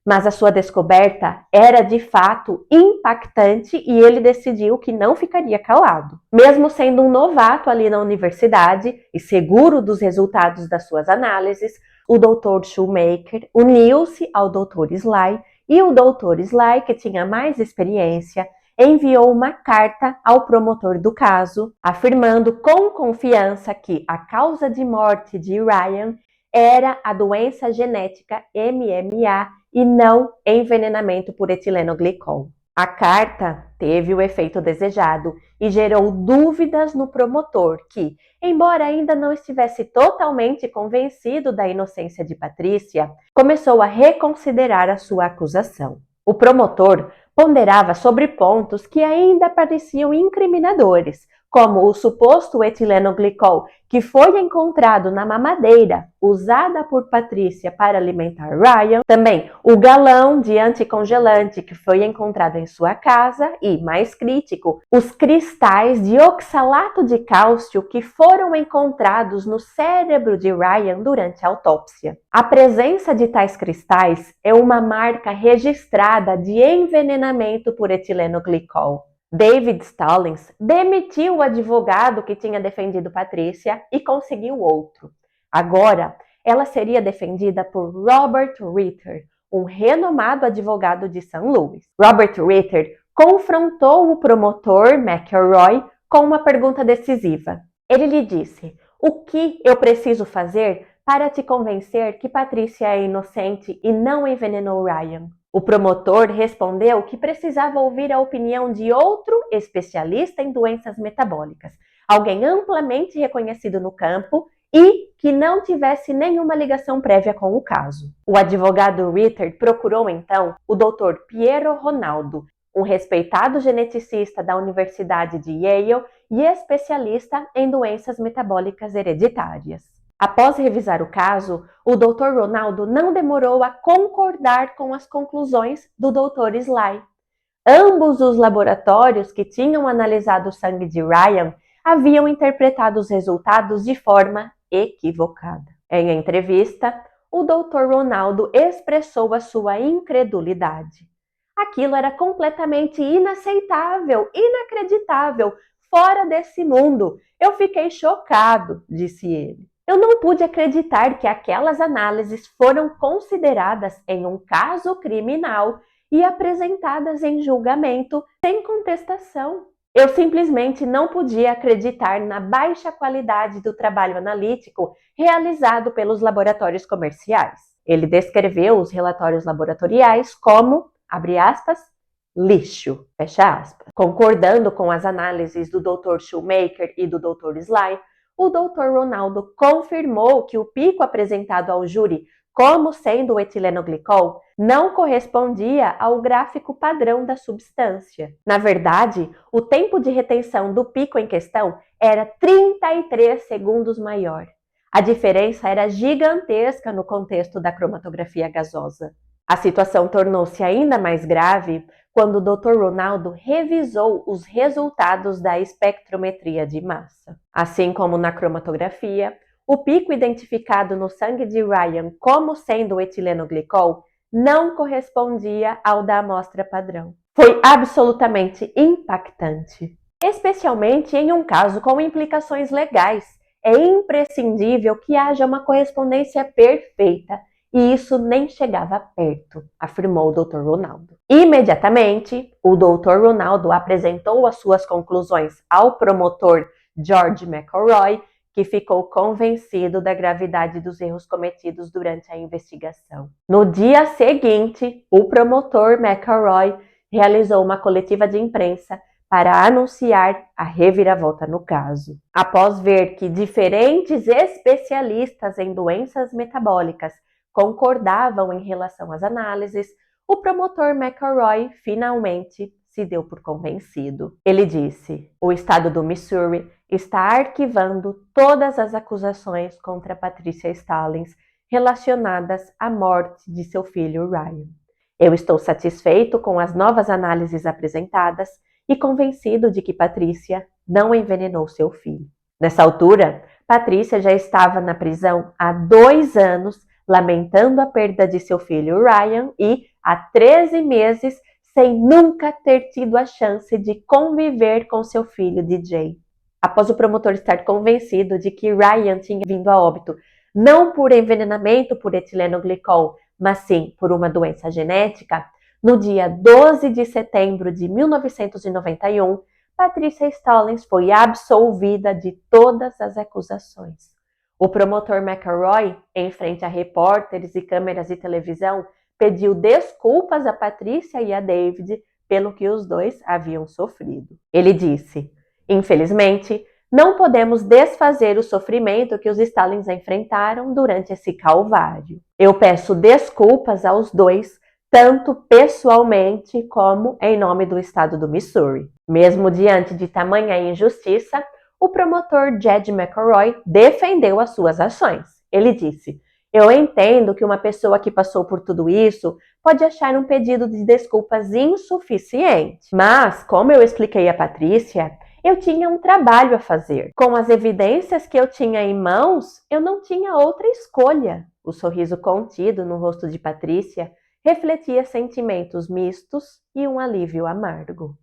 Mas a sua descoberta era de fato impactante e ele decidiu que não ficaria calado. Mesmo sendo um novato ali na universidade e seguro dos resultados das suas análises, o Dr. Shoemaker uniu-se ao Dr. Sly e o Dr. Sly, que tinha mais experiência, enviou uma carta ao promotor do caso, afirmando com confiança que a causa de morte de Ryan era a doença genética MMA e não envenenamento por etilenoglicol. A carta teve o efeito desejado e gerou dúvidas no promotor, que, embora ainda não estivesse totalmente convencido da inocência de Patrícia, começou a reconsiderar a sua acusação. O promotor ponderava sobre pontos que ainda pareciam incriminadores, como o suposto etilenoglicol que foi encontrado na mamadeira usada por Patrícia para alimentar Ryan, também o galão de anticongelante que foi encontrado em sua casa e, mais crítico, os cristais de oxalato de cálcio que foram encontrados no cérebro de Ryan durante a autópsia. A presença de tais cristais é uma marca registrada de envenenamento por etilenoglicol. David Stallings demitiu o advogado que tinha defendido Patrícia e conseguiu outro. Agora, ela seria defendida por Robert Ritter, um renomado advogado de São Luís. Robert Ritter confrontou o promotor McElroy com uma pergunta decisiva. Ele lhe disse: "O que eu preciso fazer para te convencer que Patrícia é inocente e não envenenou Ryan?" O promotor respondeu que precisava ouvir a opinião de outro especialista em doenças metabólicas, alguém amplamente reconhecido no campo e que não tivesse nenhuma ligação prévia com o caso. O advogado Ritter procurou então o Dr. Piero Ronaldo, um respeitado geneticista da Universidade de Yale e especialista em doenças metabólicas hereditárias. Após revisar o caso, o Dr. Ronaldo não demorou a concordar com as conclusões do Dr. Sly. Ambos os laboratórios que tinham analisado o sangue de Ryan haviam interpretado os resultados de forma equivocada. Em entrevista, o Dr. Ronaldo expressou a sua incredulidade. Aquilo era completamente inaceitável, inacreditável, fora desse mundo. Eu fiquei chocado, disse ele. Eu não pude acreditar que aquelas análises foram consideradas em um caso criminal e apresentadas em julgamento sem contestação. Eu simplesmente não podia acreditar na baixa qualidade do trabalho analítico realizado pelos laboratórios comerciais. Ele descreveu os relatórios laboratoriais como, abre aspas, lixo, fecha aspas. Concordando com as análises do Dr. Shoemaker e do Dr. Sly, o Dr. Ronaldo confirmou que o pico apresentado ao júri como sendo o etilenoglicol não correspondia ao gráfico padrão da substância. Na verdade, o tempo de retenção do pico em questão era 33 segundos maior. A diferença era gigantesca no contexto da cromatografia gasosa. A situação tornou-se ainda mais grave quando o Dr. Ronaldo revisou os resultados da espectrometria de massa. Assim como na cromatografia, o pico identificado no sangue de Ryan como sendo o etilenoglicol não correspondia ao da amostra padrão. Foi absolutamente impactante, especialmente em um caso com implicações legais. É imprescindível que haja uma correspondência perfeita. E isso nem chegava perto, afirmou o Dr. Ronaldo. Imediatamente, o Dr. Ronaldo apresentou as suas conclusões ao promotor George McElroy, que ficou convencido da gravidade dos erros cometidos durante a investigação. No dia seguinte, o promotor McElroy realizou uma coletiva de imprensa para anunciar a reviravolta no caso. Após ver que diferentes especialistas em doenças metabólicas concordavam em relação às análises, o promotor McElroy finalmente se deu por convencido. Ele disse: "O estado do Missouri está arquivando todas as acusações contra Patricia Stallings relacionadas à morte de seu filho Ryan. Eu estou satisfeito com as novas análises apresentadas e convencido de que Patricia não envenenou seu filho." Nessa altura, Patricia já estava na prisão há 2 anos, lamentando a perda de seu filho Ryan e, há 13 meses, sem nunca ter tido a chance de conviver com seu filho DJ. Após o promotor estar convencido de que Ryan tinha vindo a óbito não por envenenamento por etilenoglicol, mas sim por uma doença genética, no dia 12 de setembro de 1991, Patricia Stallings foi absolvida de todas as acusações. O promotor McElroy, em frente a repórteres e câmeras de televisão, pediu desculpas a Patricia e a David pelo que os dois haviam sofrido. Ele disse: infelizmente, não podemos desfazer o sofrimento que os Stalins enfrentaram durante esse calvário. Eu peço desculpas aos dois, tanto pessoalmente como em nome do estado do Missouri. Mesmo diante de tamanha injustiça, o promotor Jed McElroy defendeu as suas ações. Ele disse: eu entendo que uma pessoa que passou por tudo isso pode achar um pedido de desculpas insuficiente. Mas, como eu expliquei a Patrícia, eu tinha um trabalho a fazer. Com as evidências que eu tinha em mãos, eu não tinha outra escolha. O sorriso contido no rosto de Patrícia refletia sentimentos mistos e um alívio amargo.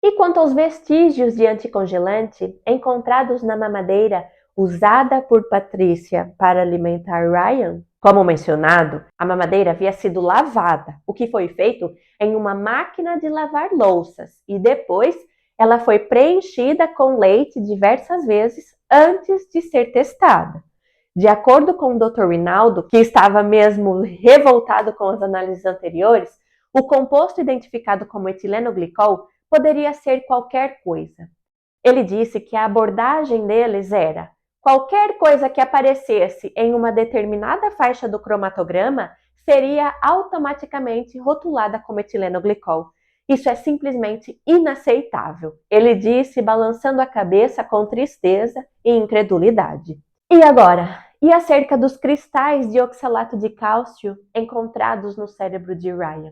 E quanto aos vestígios de anticongelante encontrados na mamadeira usada por Patrícia para alimentar Ryan? Como mencionado, a mamadeira havia sido lavada, o que foi feito em uma máquina de lavar louças, e depois ela foi preenchida com leite diversas vezes antes de ser testada. De acordo com o Dr. Rinaldo, que estava mesmo revoltado com as análises anteriores, o composto identificado como etilenoglicol poderia ser qualquer coisa. Ele disse que a abordagem deles era: qualquer coisa que aparecesse em uma determinada faixa do cromatograma seria automaticamente rotulada como etilenoglicol. Isso é simplesmente inaceitável, ele disse, balançando a cabeça com tristeza e incredulidade. E agora? E acerca dos cristais de oxalato de cálcio encontrados no cérebro de Ryan?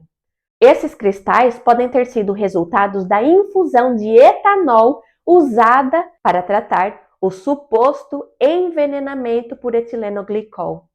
Esses cristais podem ter sido resultados da infusão de etanol usada para tratar o suposto envenenamento por etilenoglicol.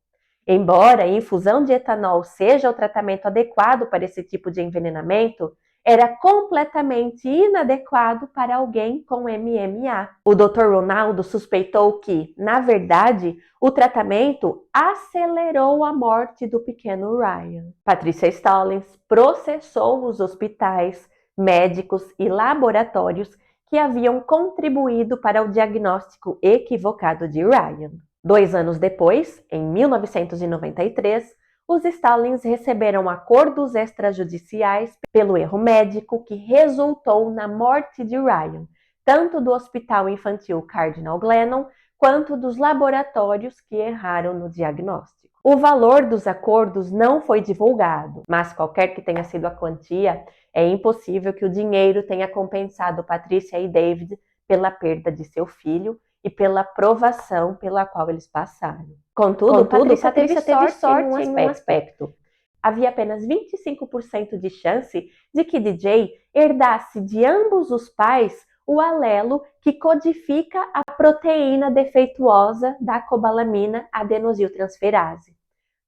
Embora a infusão de etanol seja o tratamento adequado para esse tipo de envenenamento, era completamente inadequado para alguém com MMA. O Dr. Ronaldo suspeitou que, na verdade, o tratamento acelerou a morte do pequeno Ryan. Patrícia Stallings processou os hospitais, médicos e laboratórios que haviam contribuído para o diagnóstico equivocado de Ryan. 2 anos depois, em 1993, os Stallings receberam acordos extrajudiciais pelo erro médico que resultou na morte de Ryan, tanto do Hospital Infantil Cardinal Glennon quanto dos laboratórios que erraram no diagnóstico. O valor dos acordos não foi divulgado, mas qualquer que tenha sido a quantia, é impossível que o dinheiro tenha compensado Patrícia e David pela perda de seu filho e pela provação pela qual eles passaram. Contudo, Patrícia teve sorte em um aspecto. Havia apenas 25% de chance de que DJ herdasse de ambos os pais o alelo que codifica a proteína defeituosa da cobalamina adenosiltransferase.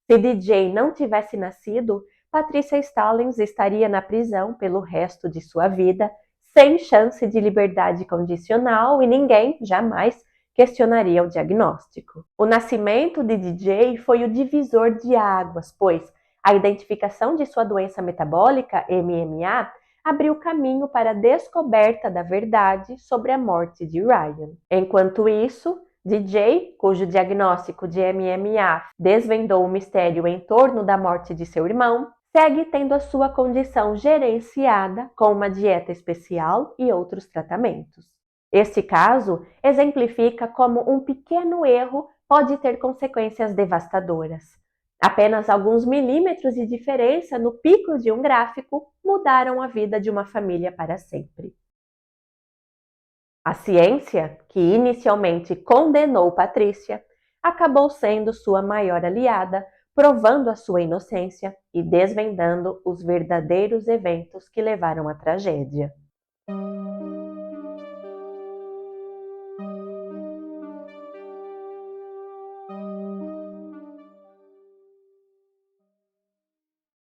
Se DJ não tivesse nascido, Patrícia Stallings estaria na prisão pelo resto de sua vida, sem chance de liberdade condicional, e ninguém jamais questionaria o diagnóstico. O nascimento de DJ foi o divisor de águas, pois a identificação de sua doença metabólica, MMA, abriu caminho para a descoberta da verdade sobre a morte de Ryan. Enquanto isso, DJ, cujo diagnóstico de MMA desvendou o mistério em torno da morte de seu irmão, segue tendo a sua condição gerenciada com uma dieta especial e outros tratamentos. Este caso exemplifica como um pequeno erro pode ter consequências devastadoras. Apenas alguns milímetros de diferença no pico de um gráfico mudaram a vida de uma família para sempre. A ciência, que inicialmente condenou Patrícia, acabou sendo sua maior aliada, provando a sua inocência e desvendando os verdadeiros eventos que levaram à tragédia.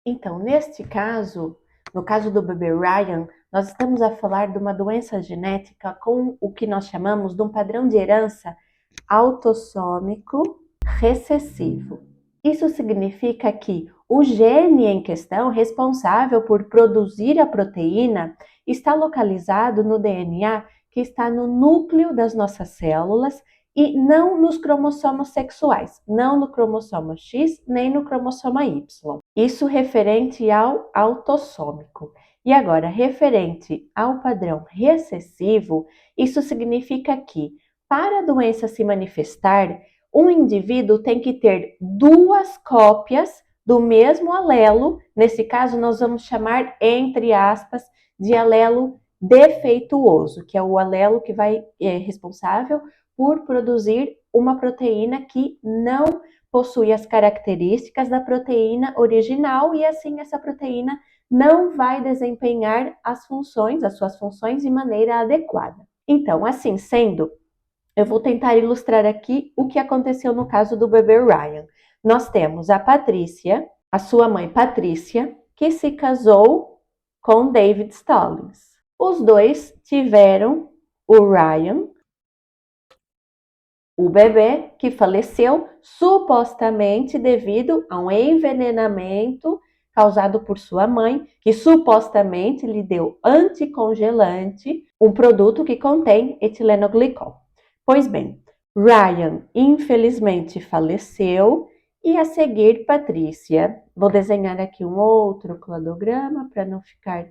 Então, neste caso, no caso do bebê Ryan, nós estamos a falar de uma doença genética com o que nós chamamos de um padrão de herança autossômico recessivo. Isso significa que o gene em questão responsável por produzir a proteína está localizado no DNA que está no núcleo das nossas células e não nos cromossomos sexuais, não no cromossomo X nem no cromossomo Y. Isso referente ao autossômico. E agora, referente ao padrão recessivo, isso significa que, para a doença se manifestar, um indivíduo tem que ter duas cópias do mesmo alelo. Nesse caso, nós vamos chamar, entre aspas, de alelo defeituoso, que é o alelo que é responsável por produzir uma proteína que não possui as características da proteína original e assim essa proteína não vai desempenhar as suas funções de maneira adequada. Então, assim sendo, eu vou tentar ilustrar aqui o que aconteceu no caso do bebê Ryan. Nós temos a Patrícia, a sua mãe Patrícia, que se casou com David Stallings. Os dois tiveram o Ryan, o bebê que faleceu supostamente devido a um envenenamento causado por sua mãe, que supostamente lhe deu anticongelante, um produto que contém etilenoglicol. Pois bem, Ryan infelizmente faleceu e a seguir Patrícia, vou desenhar aqui um outro cladograma para não ficar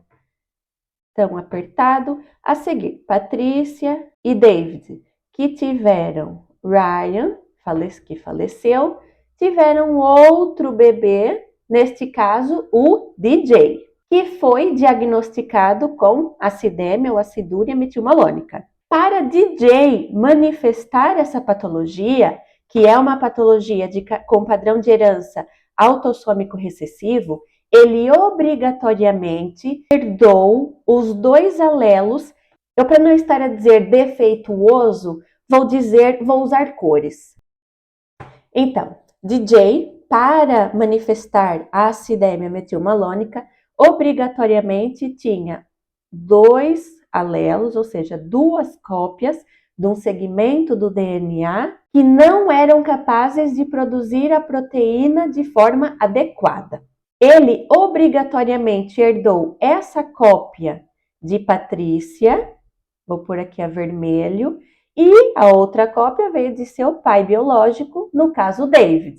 tão apertado. A seguir, Patrícia e David, que tiveram Ryan, que faleceu, tiveram outro bebê, neste caso o DJ, que foi diagnosticado com acidemia ou acidúria metilmalônica. Para DJ manifestar essa patologia, que é uma patologia com padrão de herança autossômico recessivo, ele obrigatoriamente herdou os dois alelos. Eu, para não estar a dizer defeituoso, vou usar cores. Então, DJ, para manifestar a acidemia metilmalônica, obrigatoriamente tinha dois alelos, ou seja, duas cópias de um segmento do DNA que não eram capazes de produzir a proteína de forma adequada. Ele obrigatoriamente herdou essa cópia de Patrícia, vou pôr aqui a vermelho, e a outra cópia veio de seu pai biológico, no caso David.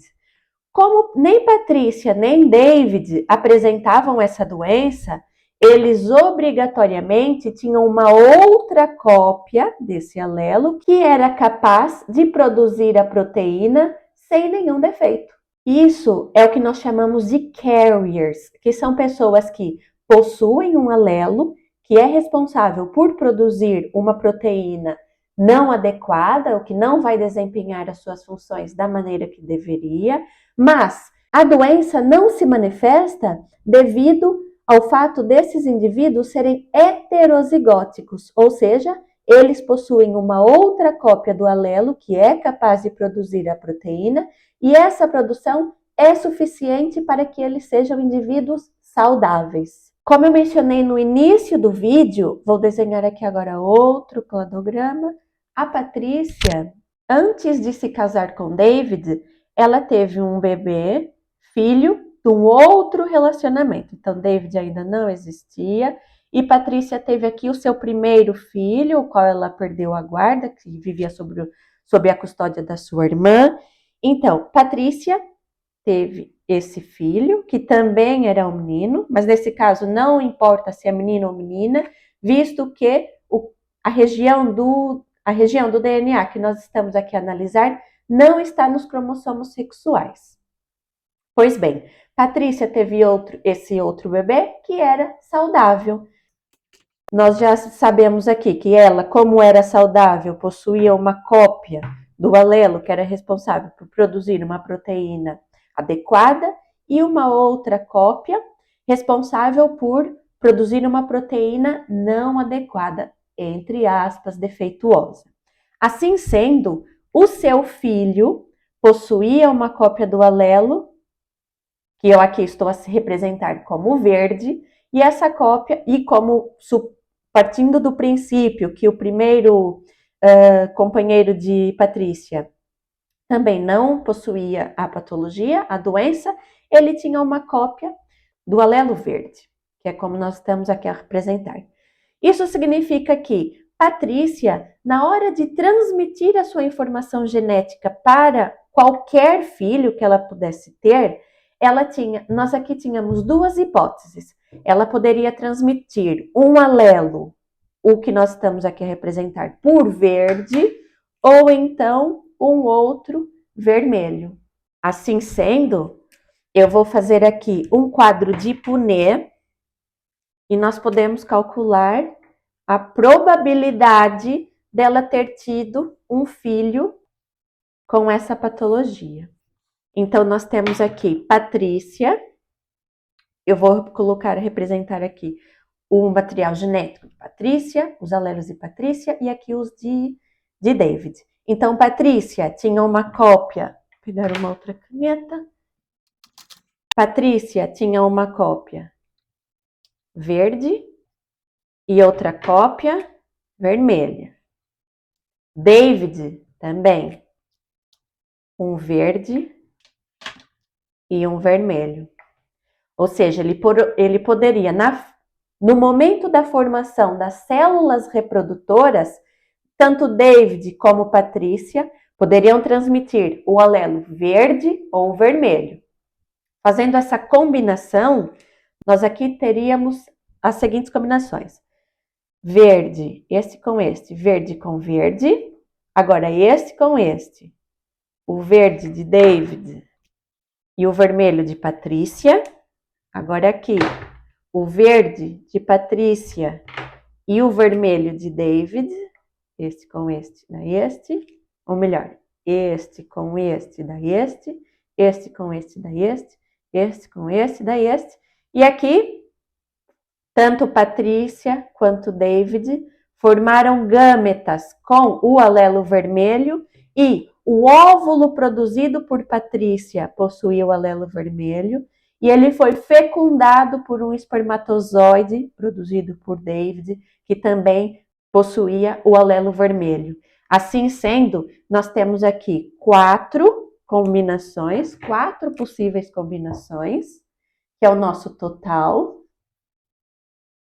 Como nem Patrícia nem David apresentavam essa doença, eles obrigatoriamente tinham uma outra cópia desse alelo que era capaz de produzir a proteína sem nenhum defeito. Isso é o que nós chamamos de carriers, que são pessoas que possuem um alelo que é responsável por produzir uma proteína não adequada, ou que não vai desempenhar as suas funções da maneira que deveria, mas a doença não se manifesta devido ao fato desses indivíduos serem heterozigóticos, ou seja, eles possuem uma outra cópia do alelo que é capaz de produzir a proteína e essa produção é suficiente para que eles sejam indivíduos saudáveis. Como eu mencionei no início do vídeo, vou desenhar aqui agora outro cladograma. A Patrícia, antes de se casar com David, ela teve um bebê, filho, de um outro relacionamento. Então, David ainda não existia. E Patrícia teve aqui o seu primeiro filho, o qual ela perdeu a guarda, que vivia sob a custódia da sua irmã. Então, Patrícia teve esse filho, que também era um menino, mas nesse caso não importa se é menino ou menina, visto que a região do DNA que nós estamos aqui a analisar não está nos cromossomos sexuais. Pois bem, Patrícia teve esse outro bebê que era saudável. Nós já sabemos aqui que ela, como era saudável, possuía uma cópia do alelo que era responsável por produzir uma proteína adequada e uma outra cópia responsável por produzir uma proteína não adequada, entre aspas, defeituosa. Assim sendo, o seu filho possuía uma cópia do alelo, que eu aqui estou a representar como verde, e essa cópia, e como partindo do princípio que o primeiro companheiro de Patrícia também não possuía a patologia, a doença, ele tinha uma cópia do alelo verde, que é como nós estamos aqui a representar. Isso significa que Patrícia, na hora de transmitir a sua informação genética para qualquer filho que ela pudesse ter, nós aqui tínhamos duas hipóteses. Ela poderia transmitir um alelo, o que nós estamos aqui a representar por verde, ou então um outro vermelho. Assim sendo, eu vou fazer aqui um quadro de Punnett e nós podemos calcular a probabilidade dela ter tido um filho com essa patologia. Então, nós temos aqui Patrícia, eu vou representar aqui o material genético de Patrícia, os alelos de Patrícia e aqui os de David. Então, Patrícia tinha uma cópia, vou pegar uma outra caneta. Patrícia tinha uma cópia verde e outra cópia vermelha. David também, um verde e um vermelho. Ou seja, ele poderia, no momento da formação das células reprodutoras, tanto David como Patrícia poderiam transmitir o alelo verde ou vermelho. Fazendo essa combinação, nós aqui teríamos as seguintes combinações. Verde, este com este, verde com verde, agora este com este. O verde de David e o vermelho de Patrícia. Agora aqui, o verde de Patrícia e o vermelho de David. Este com este dá este. Ou melhor, este com este dá este. Este com este dá este. Este com este dá este. E aqui, tanto Patrícia quanto David formaram gâmetas com o alelo vermelho e o óvulo produzido por Patrícia possuía o alelo vermelho e ele foi fecundado por um espermatozoide produzido por David, que também possuía o alelo vermelho. Assim sendo, nós temos aqui quatro possíveis combinações, que é o nosso total.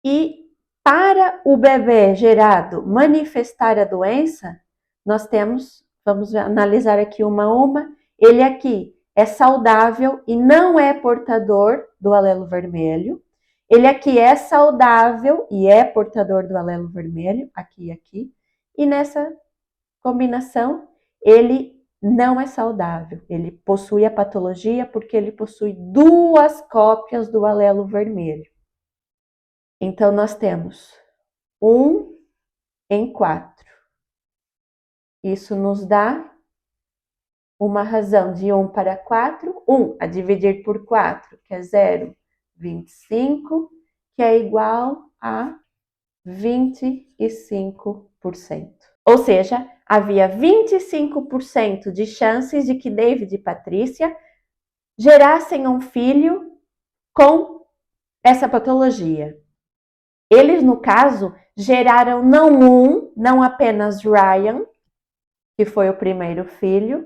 E para o bebê gerado manifestar a doença, nós vamos analisar aqui uma a uma, ele aqui é saudável e não é portador do alelo vermelho. Ele aqui é saudável e é portador do alelo vermelho, aqui e aqui. E nessa combinação, ele não é saudável. Ele possui a patologia porque ele possui duas cópias do alelo vermelho. Então, nós temos 1 em 4. Isso nos dá uma razão de 1 para 4. 1 a dividir por 4, que é 0,25, que é igual a 25%. Ou seja, havia 25% de chances de que David e Patrícia gerassem um filho com essa patologia. Eles, no caso, geraram não apenas Ryan, que foi o primeiro filho.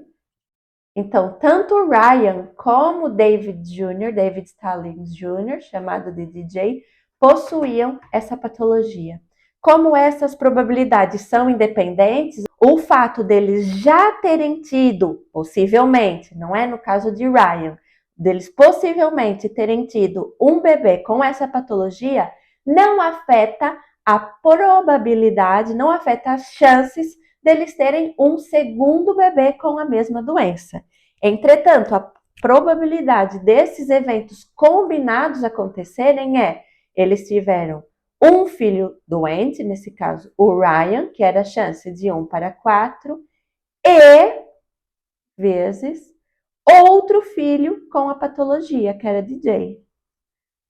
Então, tanto o Ryan como o David Jr., David Stallings Jr., chamado de DJ, possuíam essa patologia. Como essas probabilidades são independentes, o fato deles já terem tido, possivelmente, não é no caso de Ryan, deles possivelmente terem tido um bebê com essa patologia, não afeta a probabilidade, não afeta as chances deles terem um segundo bebê com a mesma doença. Entretanto, a probabilidade desses eventos combinados acontecerem eles tiveram um filho doente, nesse caso o Ryan, que era a chance de 1 para 4, e vezes outro filho com a patologia, que era DJ.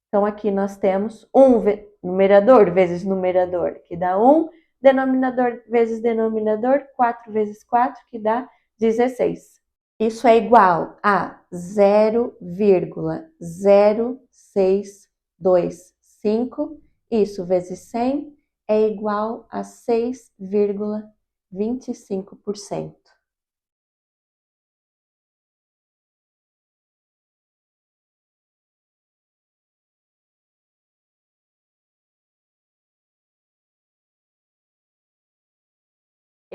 Então, aqui nós temos numerador vezes numerador, que dá 1, denominador vezes denominador, 4 vezes 4, que dá 16. Isso é igual a 0,0625. Isso vezes 100 é igual a 6,25%.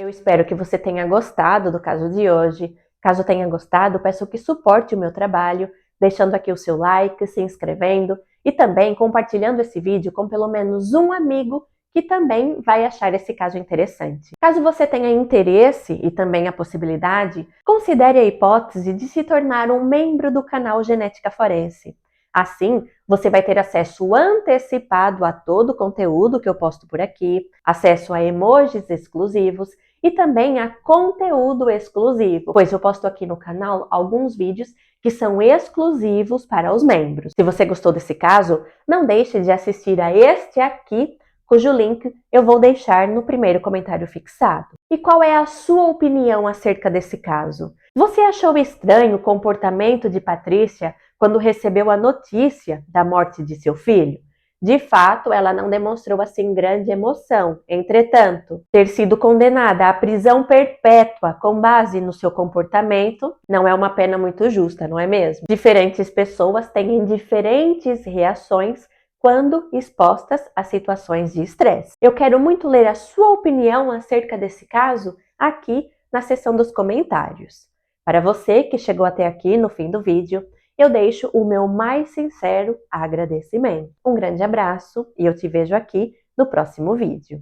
Eu espero que você tenha gostado do caso de hoje. Caso tenha gostado, peço que suporte o meu trabalho, deixando aqui o seu like, se inscrevendo e também compartilhando esse vídeo com pelo menos um amigo que também vai achar esse caso interessante. Caso você tenha interesse e também a possibilidade, considere a hipótese de se tornar um membro do canal Genética Forense. Assim, você vai ter acesso antecipado a todo o conteúdo que eu posto por aqui, acesso a emojis exclusivos e também a conteúdo exclusivo, pois eu posto aqui no canal alguns vídeos que são exclusivos para os membros. Se você gostou desse caso, não deixe de assistir a este aqui, cujo link eu vou deixar no primeiro comentário fixado. E qual é a sua opinião acerca desse caso? Você achou estranho o comportamento de Patrícia quando recebeu a notícia da morte de seu filho? De fato, ela não demonstrou assim grande emoção. Entretanto, ter sido condenada à prisão perpétua com base no seu comportamento não é uma pena muito justa, não é mesmo? Diferentes pessoas têm diferentes reações quando expostas a situações de estresse. Eu quero muito ler a sua opinião acerca desse caso aqui na seção dos comentários. Para você que chegou até aqui no fim do vídeo, eu deixo o meu mais sincero agradecimento. Um grande abraço e eu te vejo aqui no próximo vídeo.